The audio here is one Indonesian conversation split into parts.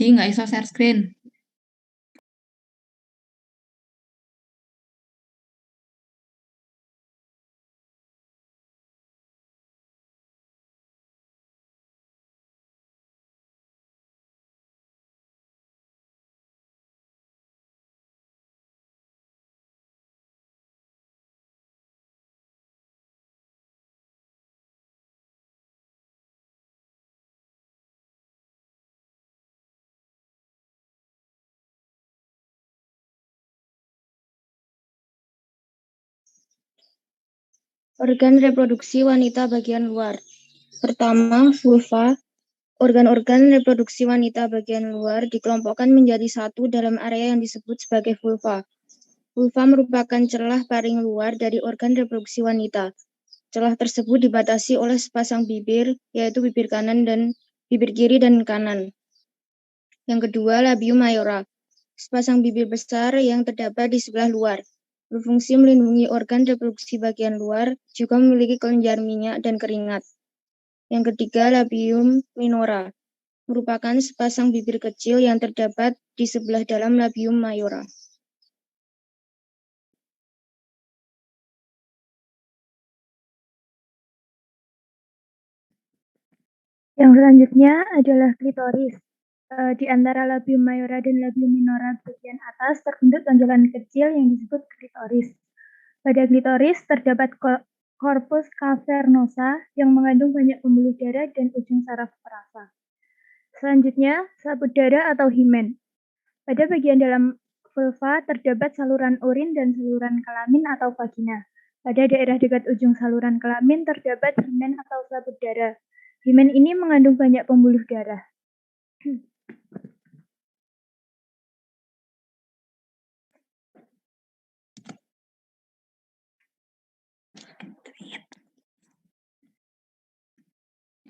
Di nggak iso share screen. Organ reproduksi wanita bagian luar. Pertama, vulva. Organ-organ reproduksi wanita bagian luar dikelompokkan menjadi satu dalam area yang disebut sebagai vulva. Vulva merupakan celah paling luar dari organ reproduksi wanita. Celah tersebut dibatasi oleh sepasang bibir, yaitu bibir kanan dan bibir kiri dan kanan. Yang kedua, labium mayora. Sepasang bibir besar yang terdapat di sebelah luar. Berfungsi melindungi organ reproduksi bagian luar, juga memiliki kelenjar minyak dan keringat. Yang ketiga, labium minora. Merupakan sepasang bibir kecil yang terdapat di sebelah dalam labium mayora. Yang selanjutnya adalah klitoris. Di antara labium mayora dan labium minora bagian atas terbentuk tonjolan kecil yang disebut klitoris. Pada klitoris terdapat corpus cavernosa yang mengandung banyak pembuluh darah dan ujung saraf perasa. Selanjutnya, sabut darah atau himen. Pada bagian dalam vulva terdapat saluran urin dan saluran kelamin atau vagina. Pada daerah dekat ujung saluran kelamin terdapat himen atau sabut darah. Himen ini mengandung banyak pembuluh darah.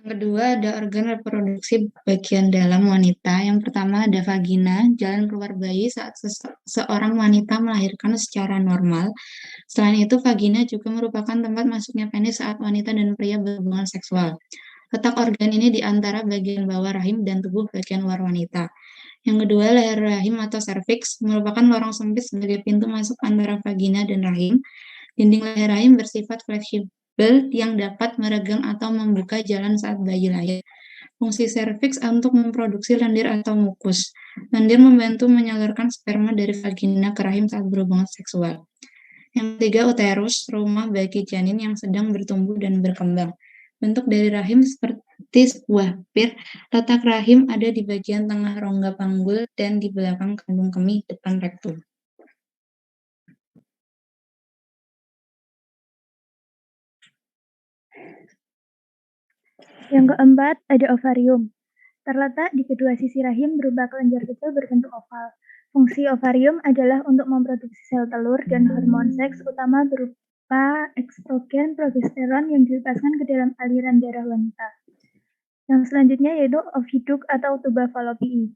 Yang kedua ada organ reproduksi bagian dalam wanita. Yang pertama ada vagina, jalan keluar bayi saat seorang wanita melahirkan secara normal. Selain itu, vagina juga merupakan tempat masuknya penis saat wanita dan pria berhubungan seksual. Letak organ ini di antara bagian bawah rahim dan tubuh bagian luar wanita. Yang kedua, leher rahim atau serviks merupakan lorong sempit sebagai pintu masuk antara vagina dan rahim. Dinding leher rahim bersifat fleksibel yang dapat meregang atau membuka jalan saat bayi lahir. Fungsi serviks untuk memproduksi lendir atau mukus. Lendir membantu menyalurkan sperma dari vagina ke rahim saat berhubungan seksual. Yang ketiga, uterus, rumah bagi janin yang sedang bertumbuh dan berkembang. Bentuk dari rahim seperti sebuah pir. Letak rahim ada di bagian tengah rongga panggul dan di belakang kandung kemih depan rektum. Yang keempat, ada ovarium. Terletak di kedua sisi rahim berupa kelenjar kecil berbentuk oval. Fungsi ovarium adalah untuk memproduksi sel telur dan hormon seks utama berupa estrogen, progesteron yang dilepaskan ke dalam aliran darah wanita. Yang selanjutnya yaitu oviduk atau tuba falopii.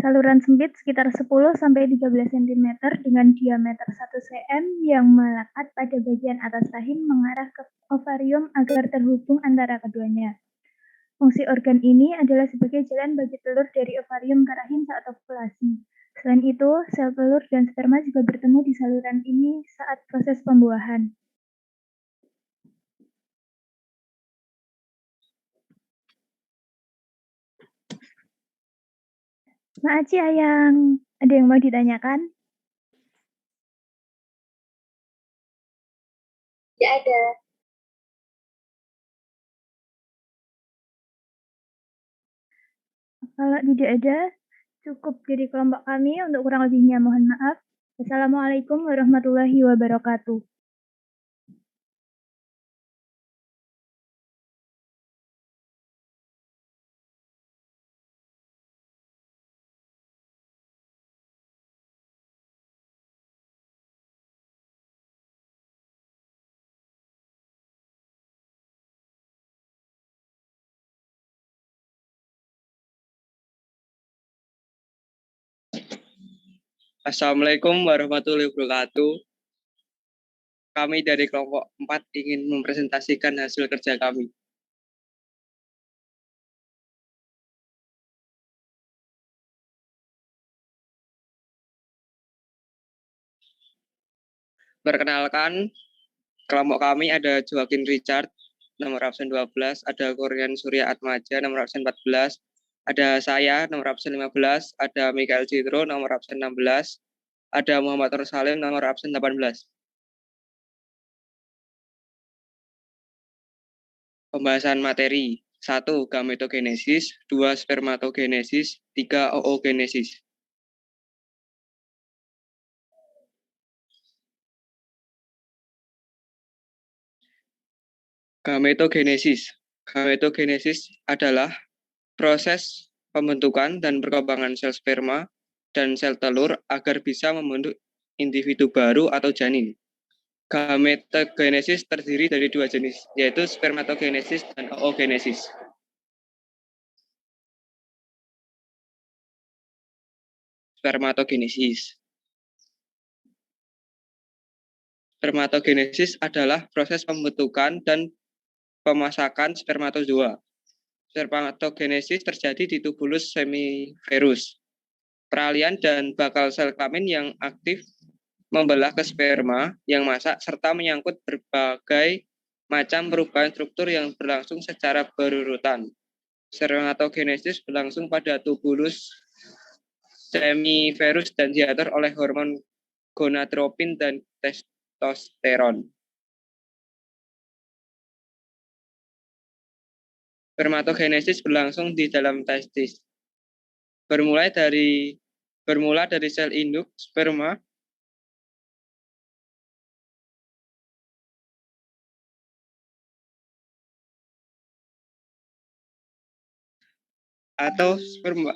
Saluran sempit sekitar 10-13 cm dengan diameter 1 cm yang melekat pada bagian atas rahim mengarah ke ovarium agar terhubung antara keduanya. Fungsi organ ini adalah sebagai jalan bagi telur dari ovarium ke rahim saat ovulasi. Selain itu, sel telur dan sperma juga bertemu di saluran ini saat proses pembuahan. Mbak Aci Ayang, ada yang mau ditanyakan? Tidak ada. Kalau tidak ada, cukup dari kelompok kami. Untuk kurang lebihnya mohon maaf. Wassalamualaikum warahmatullahi wabarakatuh. Assalamualaikum warahmatullahi wabarakatuh. Kami dari kelompok 4 ingin mempresentasikan hasil kerja kami. Perkenalkan, kelompok kami ada Joaquin Richard, nomor absen 12, ada Korean Surya Atmaja, nomor absen 14, ada saya, nomor absen 15, ada Mikael Citro, nomor absen 16, ada Muhammad Rosalim, nomor absen 18. Pembahasan materi: 1. Gametogenesis, 2. Spermatogenesis, 3. Oogenesis. Gametogenesis. Gametogenesis adalah proses pembentukan dan perkembangan sel sperma dan sel telur agar bisa membentuk individu baru atau janin. Gametogenesis terdiri dari 2 jenis, yaitu spermatogenesis dan oogenesis. Spermatogenesis. Spermatogenesis adalah proses pembentukan dan pemasakan spermatozoa. Spermatogenesis terjadi di tubulus semiferus. Peralihan dan bakal sel kelamin yang aktif membelah ke sperma yang masak serta menyangkut berbagai macam perubahan struktur yang berlangsung secara berurutan. Spermatogenesis berlangsung pada tubulus semiferus dan diatur oleh hormon gonadotropin dan testosteron. Spermatogenesis berlangsung di dalam testis. Bermula dari sel induk sperma atau sperma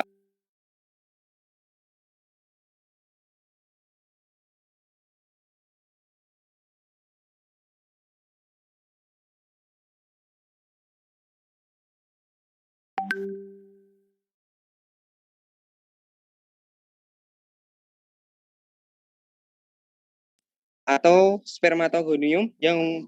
atau spermatogonium yang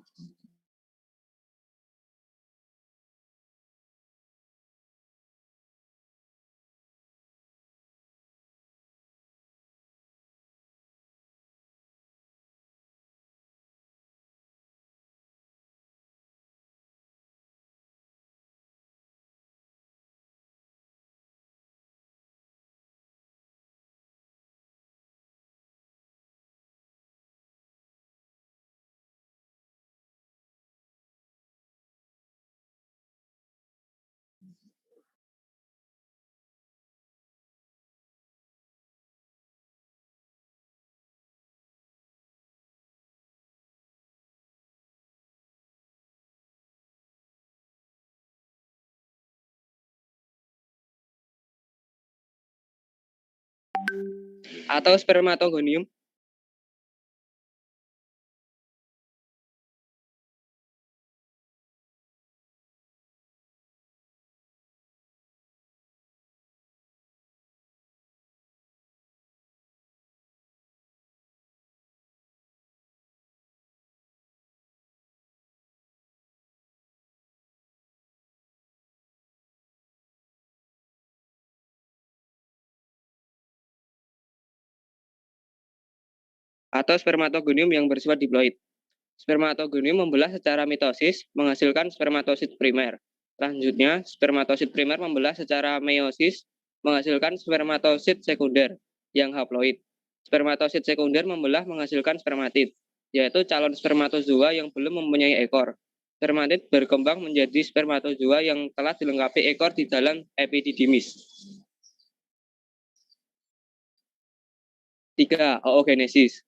atau spermatogonium yang bersifat diploid. Spermatogonium membelah secara mitosis menghasilkan spermatosit primer. Selanjutnya, spermatosit primer membelah secara meiosis menghasilkan spermatosit sekunder yang haploid. Spermatosit sekunder membelah menghasilkan spermatid, yaitu calon spermatozoa yang belum mempunyai ekor. Spermatid berkembang menjadi spermatozoa yang telah dilengkapi ekor di dalam epididymis. 3. Oogenesis.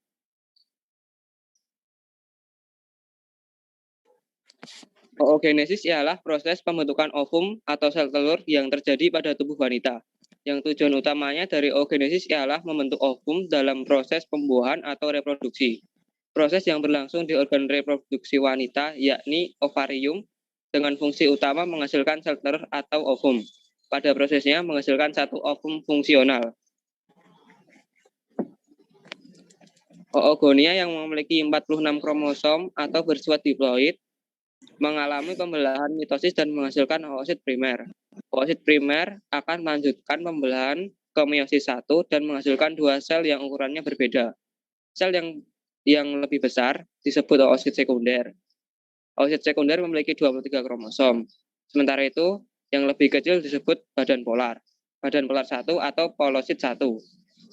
Oogenesis ialah proses pembentukan ovum atau sel telur yang terjadi pada tubuh wanita. Yang tujuan utamanya dari oogenesis ialah membentuk ovum dalam proses pembuahan atau reproduksi. Proses yang berlangsung di organ reproduksi wanita yakni ovarium dengan fungsi utama menghasilkan sel telur atau ovum. Pada prosesnya menghasilkan satu ovum fungsional. Oogonia yang memiliki 46 kromosom atau bersifat diploid mengalami pembelahan mitosis dan menghasilkan oosit primer. Oosit primer akan melanjutkan pembelahan ke meiosis 1 dan menghasilkan 2 sel yang ukurannya berbeda. Sel yang lebih besar disebut oosit sekunder. Oosit sekunder memiliki 23 kromosom. Sementara itu, yang lebih kecil disebut badan polar 1 atau polosit 1.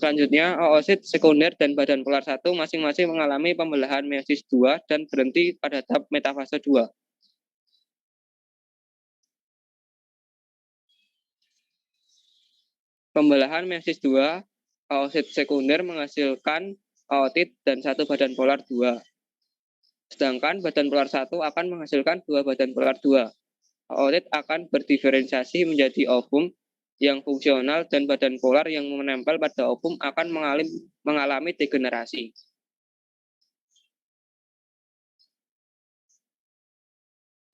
Selanjutnya, oosit sekunder dan badan polar 1 masing-masing mengalami pembelahan meiosis 2 dan berhenti pada tahap metafase 2. Pembelahan meiosis 2, oosit sekunder menghasilkan ootit dan 1 badan polar 2. Sedangkan badan polar 1 akan menghasilkan 2 badan polar 2. Ootit akan berdiferensiasi menjadi ovum yang fungsional dan badan polar yang menempel pada ovum akan mengalami degenerasi.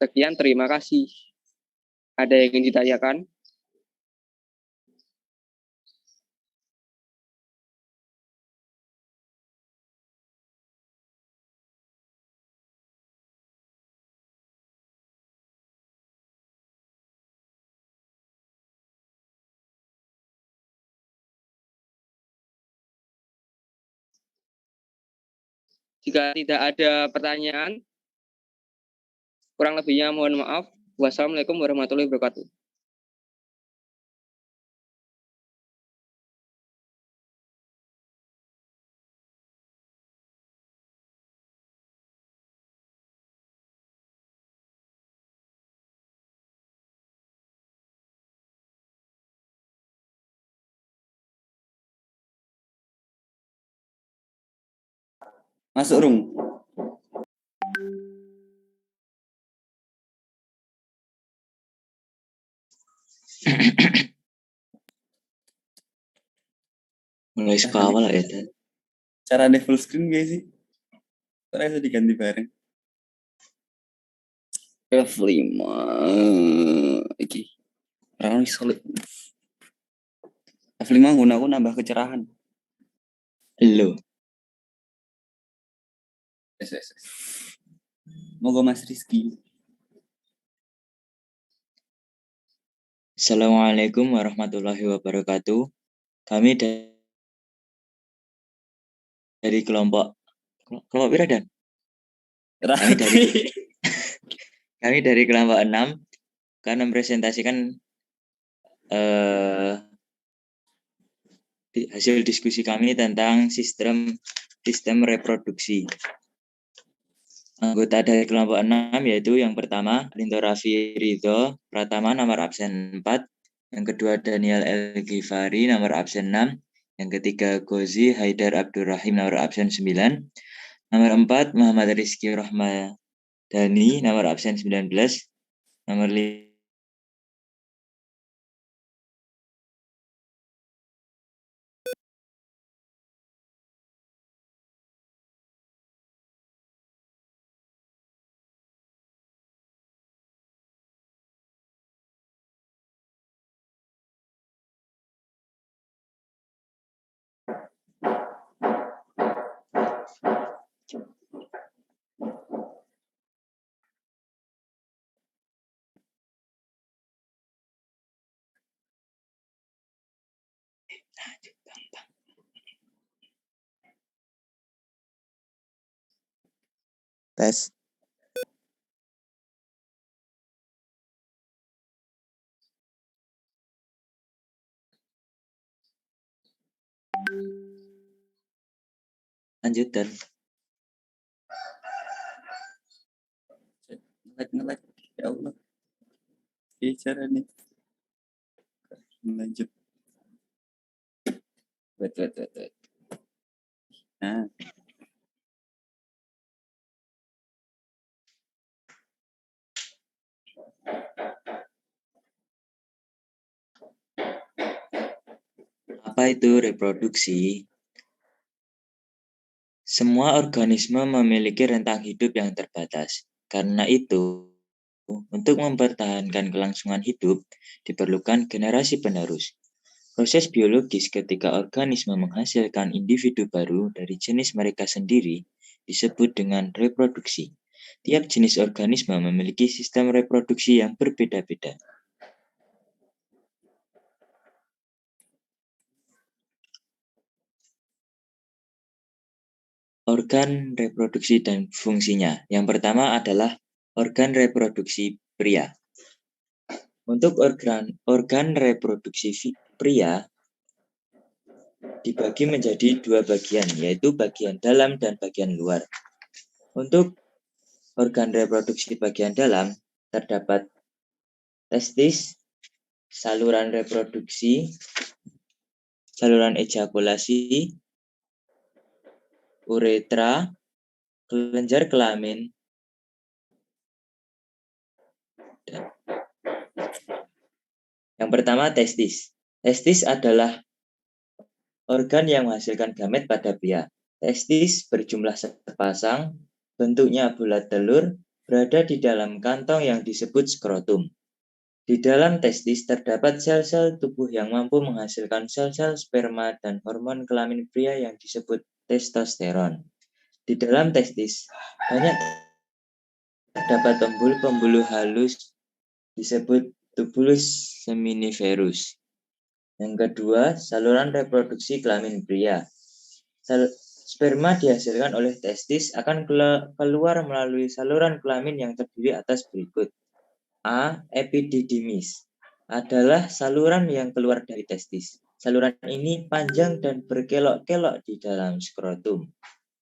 Sekian, terima kasih. Ada yang ingin ditanyakan? Jika tidak ada pertanyaan, kurang lebihnya mohon maaf. Wassalamualaikum warahmatullahi wabarakatuh. Masuk Rung. Mulai sekawal ya, Dan. Cara di full screen gak sih? Cara itu diganti bareng. F5 iki. Orang sulit. F5 gunaku nambah kecerahan. Lo. Yes. Moga Mas Rizky. Assalamualaikum warahmatullahi wabarakatuh. Kami dari kelompok berapa, Dan? Kami dari kelompok 6 karena mempresentasikan hasil diskusi kami tentang sistem reproduksi. Anggota dari kelompok 6 yaitu yang pertama Linto Raffi Ridho Pratama nomor absen 4, yang kedua Daniel El Ghifari nomor absen 6, yang ketiga Gozi Haidar Abdurrahim nomor absen 9, nomor 4 Muhammad Rizky Rahmadani nomor absen 19, nomor 5 Tes. lanjutan. Ngelek. Ya Allah. Cara nih. Lanjut. Wait. Nah. Apa itu reproduksi? Semua organisme memiliki rentang hidup yang terbatas. Karena itu, untuk mempertahankan kelangsungan hidup, diperlukan generasi penerus. Proses biologis ketika organisme menghasilkan individu baru dari jenis mereka sendiri disebut dengan reproduksi. Tiap jenis organisme memiliki sistem reproduksi yang berbeda-beda. Organ reproduksi dan fungsinya. Yang pertama adalah organ reproduksi pria. Untuk organ reproduksi pria dibagi menjadi dua bagian, yaitu bagian dalam dan bagian luar. Untuk organ reproduksi bagian dalam terdapat testis, saluran reproduksi, saluran ejakulasi, uretra, kelenjar kelamin, dan yang pertama testis. Testis adalah organ yang menghasilkan gamet pada pria. Testis berjumlah sepasang, bentuknya bulat telur, berada di dalam kantong yang disebut skrotum. Di dalam testis terdapat sel-sel tubuh yang mampu menghasilkan sel-sel sperma dan hormon kelamin pria yang disebut testosteron. Di dalam testis banyak terdapat pembuluh halus disebut tubulus seminiferus. Yang kedua, saluran reproduksi kelamin pria. Sperma dihasilkan oleh testis akan keluar melalui saluran kelamin yang terdiri atas berikut. A. Epididymis adalah saluran yang keluar dari testis. Saluran ini panjang dan berkelok-kelok di dalam skrotum.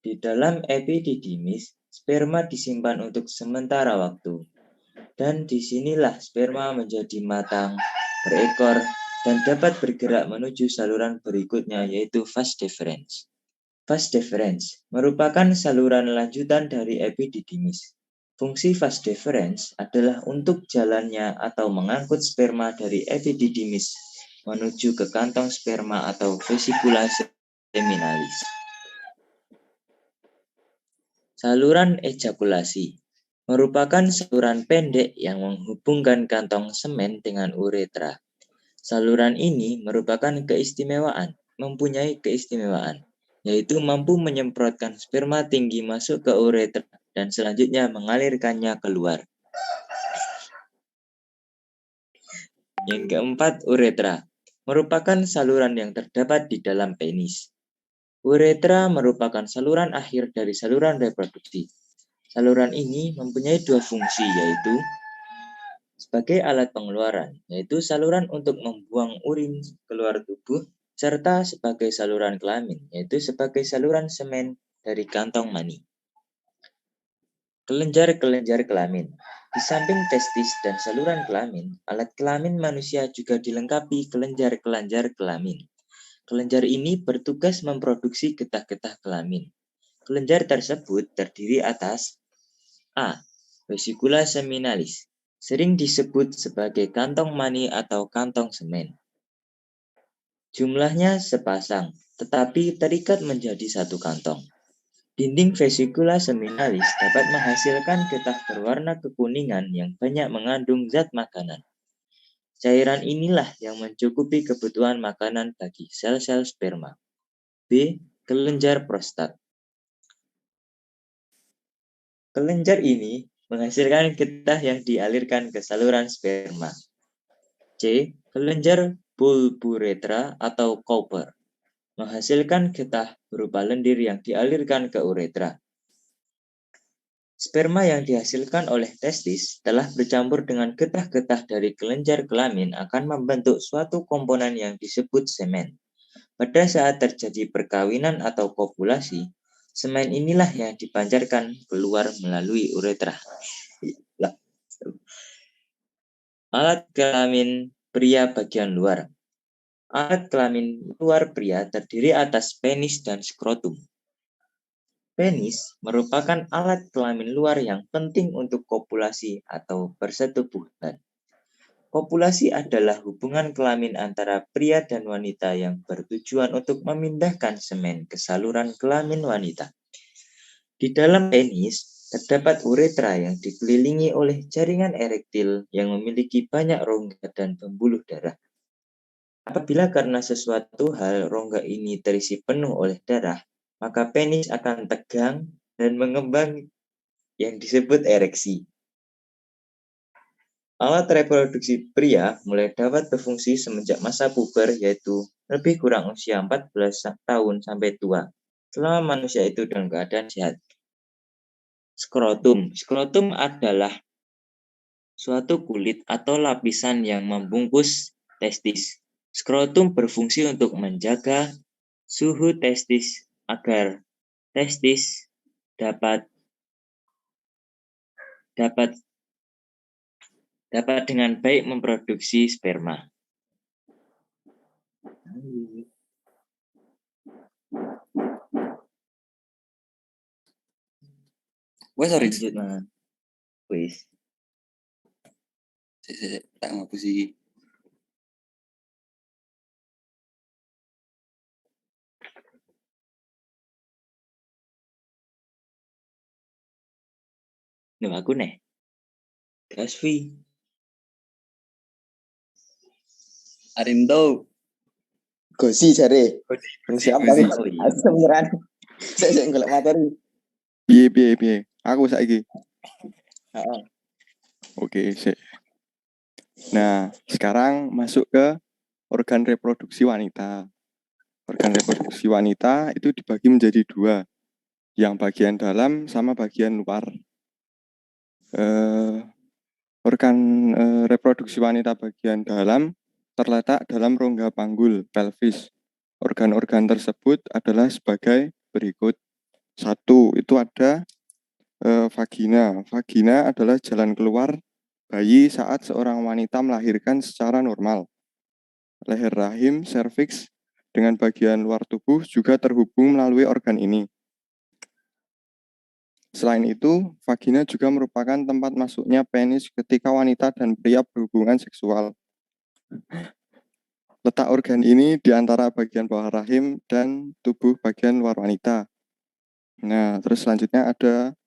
Di dalam epididymis, sperma disimpan untuk sementara waktu. Dan disinilah sperma menjadi matang, berekor, dan dapat bergerak menuju saluran berikutnya, yaitu vas deferens. Vas deferens merupakan saluran lanjutan dari epididymis. Fungsi vas deferens adalah untuk jalannya atau mengangkut sperma dari epididymis menuju ke kantong sperma atau vesikula seminalis. Saluran ejakulasi merupakan saluran pendek yang menghubungkan kantong semen dengan uretra. Saluran ini mempunyai keistimewaan, yaitu mampu menyemprotkan sperma tinggi masuk ke uretra dan selanjutnya mengalirkannya keluar. Yang keempat, uretra merupakan saluran yang terdapat di dalam penis. Uretra merupakan saluran akhir dari saluran reproduksi. Saluran ini mempunyai dua fungsi, yaitu sebagai alat pengeluaran, yaitu saluran untuk membuang urin keluar tubuh, serta sebagai saluran kelamin, yaitu sebagai saluran semen dari kantong mani. Kelenjar-kelenjar kelamin. Di samping testis dan saluran kelamin, alat kelamin manusia juga dilengkapi kelenjar-kelenjar kelamin. Kelenjar ini bertugas memproduksi getah-getah kelamin. Kelenjar tersebut terdiri atas A. Vesikula seminalis, sering disebut sebagai kantong mani atau kantong semen. Jumlahnya sepasang, tetapi terikat menjadi satu kantong. Dinding vesikula seminalis dapat menghasilkan getah berwarna kekuningan yang banyak mengandung zat makanan. Cairan inilah yang mencukupi kebutuhan makanan bagi sel-sel sperma. B. Kelenjar prostat. Kelenjar ini menghasilkan getah yang dialirkan ke saluran sperma. C. Kelenjar bulburetra atau Cowper menghasilkan getah berupa lendir yang dialirkan ke uretra. Sperma yang dihasilkan oleh testis telah bercampur dengan getah-getah dari kelenjar kelamin akan membentuk suatu komponen yang disebut semen. Pada saat terjadi perkawinan atau kopulasi, semen inilah yang dipancarkan keluar melalui uretra. Alat kelamin pria bagian luar. Alat kelamin luar pria terdiri atas penis dan skrotum. Penis merupakan alat kelamin luar yang penting untuk kopulasi atau persetubuhan. Kopulasi adalah hubungan kelamin antara pria dan wanita yang bertujuan untuk memindahkan semen ke saluran kelamin wanita. Di dalam penis terdapat uretra yang dikelilingi oleh jaringan erektil yang memiliki banyak rongga dan pembuluh darah. Apabila karena sesuatu hal rongga ini terisi penuh oleh darah, maka penis akan tegang dan mengembang yang disebut ereksi. Alat reproduksi pria mulai dapat berfungsi semenjak masa puber, yaitu lebih kurang usia 14 tahun sampai tua, selama manusia itu dalam keadaan sehat. Skrotum. Skrotum adalah suatu kulit atau lapisan yang membungkus testis. Skrotum berfungsi untuk menjaga suhu testis agar testis dapat dengan baik memproduksi sperma. Wes sorry. Lanjut, Mas. Wis. Tak ngapusi. Loh, aku nih. Gasvi. Arindo. Gosi jare. Siapa Gosi. nih? Oh iya. Sebenarnya saya golek materi. Piye. Aku saiki. Heeh. Oke, sik. Nah, sekarang masuk ke organ reproduksi wanita. Organ reproduksi wanita itu dibagi menjadi dua, yang bagian dalam sama bagian luar. Organ reproduksi wanita bagian dalam terletak dalam rongga panggul pelvis. Organ-organ tersebut adalah sebagai berikut. 1, itu ada vagina. Vagina adalah jalan keluar bayi saat seorang wanita melahirkan secara normal. Leher rahim, serviks, dengan bagian luar tubuh juga terhubung melalui organ ini. Selain itu, vagina juga merupakan tempat masuknya penis ketika wanita dan pria berhubungan seksual. Letak organ ini di antara bagian bawah rahim dan tubuh bagian luar wanita. Nah, terus selanjutnya ada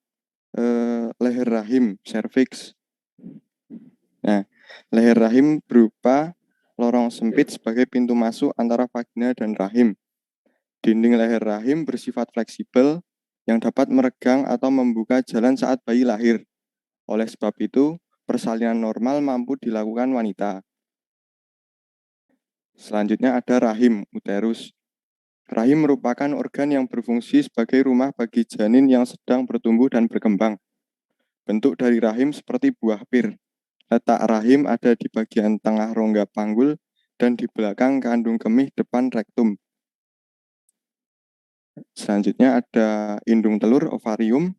leher rahim, serviks. Nah, leher rahim berupa lorong sempit sebagai pintu masuk antara vagina dan rahim. Dinding leher rahim bersifat fleksibel yang dapat meregang atau membuka jalan saat bayi lahir. Oleh sebab itu, persalinan normal mampu dilakukan wanita. Selanjutnya ada rahim, uterus. Rahim merupakan organ yang berfungsi sebagai rumah bagi janin yang sedang bertumbuh dan berkembang. Bentuk dari rahim seperti buah pir. Letak rahim ada di bagian tengah rongga panggul dan di belakang kandung kemih depan rektum. Selanjutnya ada indung telur, ovarium.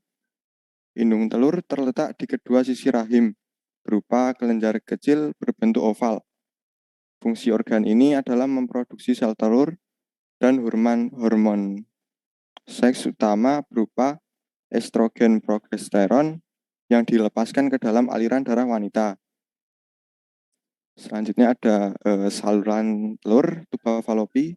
Indung telur terletak di kedua sisi rahim, berupa kelenjar kecil berbentuk oval. Fungsi organ ini adalah memproduksi sel telur dan hormon seks utama berupa estrogen progesteron yang dilepaskan ke dalam aliran darah wanita. Selanjutnya ada saluran telur, tuba falopi.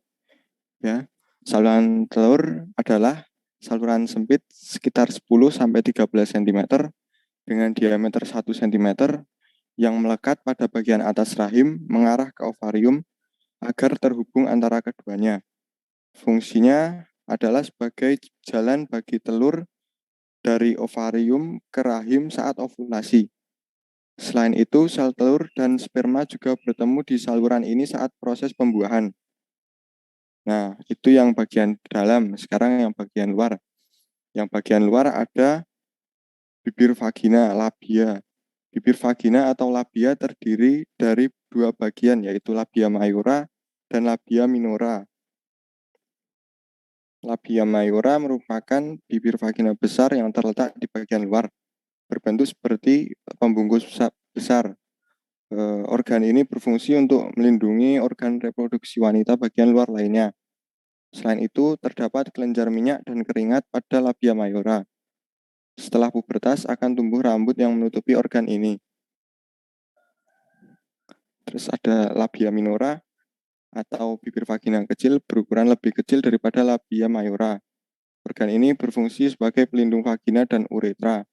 Ya, saluran telur adalah saluran sempit sekitar 10-13 cm dengan diameter 1 cm yang melekat pada bagian atas rahim mengarah ke ovarium agar terhubung antara keduanya. Fungsinya adalah sebagai jalan bagi telur dari ovarium ke rahim saat ovulasi. Selain itu, sel telur dan sperma juga bertemu di saluran ini saat proses pembuahan. Nah, itu yang bagian dalam. Sekarang yang bagian luar. Yang bagian luar ada bibir vagina, labia. Bibir vagina atau labia terdiri dari dua bagian, yaitu labia majora dan labia minora. Labia majora merupakan bibir vagina besar yang terletak di bagian luar, berbentuk seperti pembungkus besar. Organ ini berfungsi untuk melindungi organ reproduksi wanita bagian luar lainnya. Selain itu, terdapat kelenjar minyak dan keringat pada labia majora. Setelah pubertas akan tumbuh rambut yang menutupi organ ini. Terus ada labia minora atau bibir vagina kecil berukuran lebih kecil daripada labia majora. Organ ini berfungsi sebagai pelindung vagina dan uretra,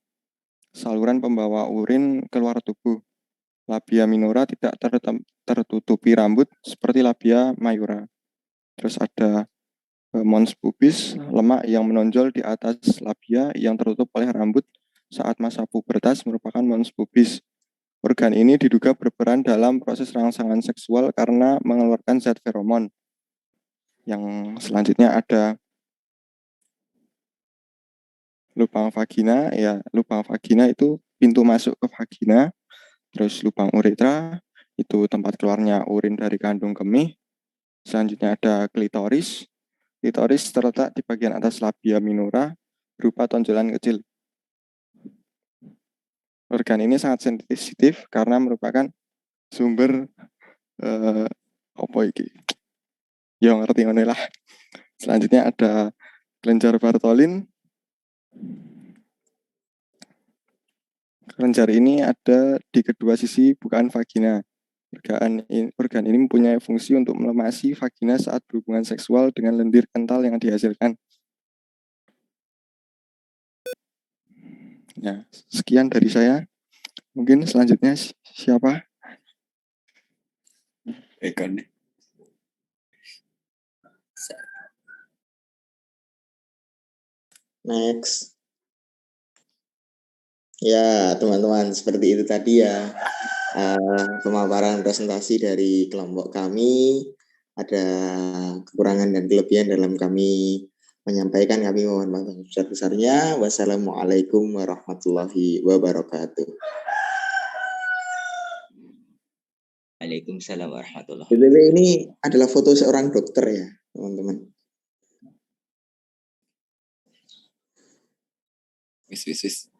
saluran pembawa urin keluar tubuh. Labia minora tidak tertutupi rambut seperti labia mayora. Terus ada mons pubis, lemak yang menonjol di atas labia yang tertutup oleh rambut saat masa pubertas merupakan mons pubis. Organ ini diduga berperan dalam proses rangsangan seksual karena mengeluarkan zat feromon. Yang selanjutnya ada lubang vagina. Ya, lubang vagina itu pintu masuk ke vagina. Terus lubang uretra itu tempat keluarnya urin dari kandung kemih. Selanjutnya ada klitoris. Klitoris terletak di bagian atas labia minora berupa tonjolan kecil. Organ ini sangat sensitif karena merupakan sumber apa iki? Ya ngerti ngene lah. Selanjutnya ada kelenjar Bartholin. Kelenjar ini ada di kedua sisi bukaan vagina. Organ ini mempunyai fungsi untuk melemasi vagina saat berhubungan seksual dengan lendir kental yang dihasilkan. Ya, sekian dari saya. Mungkin selanjutnya siapa? Ekon. Next. Ya, teman-teman, seperti itu tadi ya pemaparan presentasi dari kelompok kami. Ada kekurangan dan kelebihan dalam kami menyampaikan. Kami mohon maaf sebesar-besarnya. Wassalamualaikum warahmatullahi wabarakatuh. Waalaikumsalam warahmatullahi BTW ini adalah foto seorang dokter ya, teman-teman. Wis.